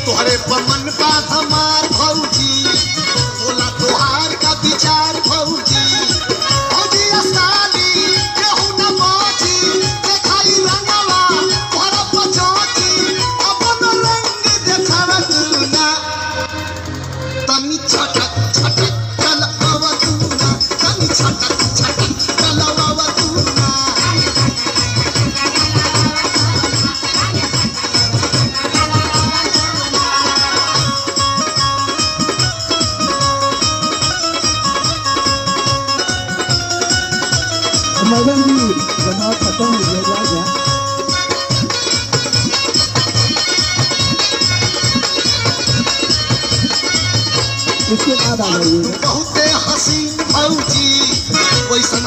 तोहरे पमन बा हमार भौजी बोला तोहार का विचार भौजी भौजी आसानी केहू न बाजी देखाई रंगवा तोहरा पचौची अपन रंग देखावा तू ना तनी छटक छटक चलवा तू ना तनी छटक छटक चलवा तू ना मदन जी जनाब खत्म हो गया इसके बाद आ जाइए बहुते हसीन भौजी वैसन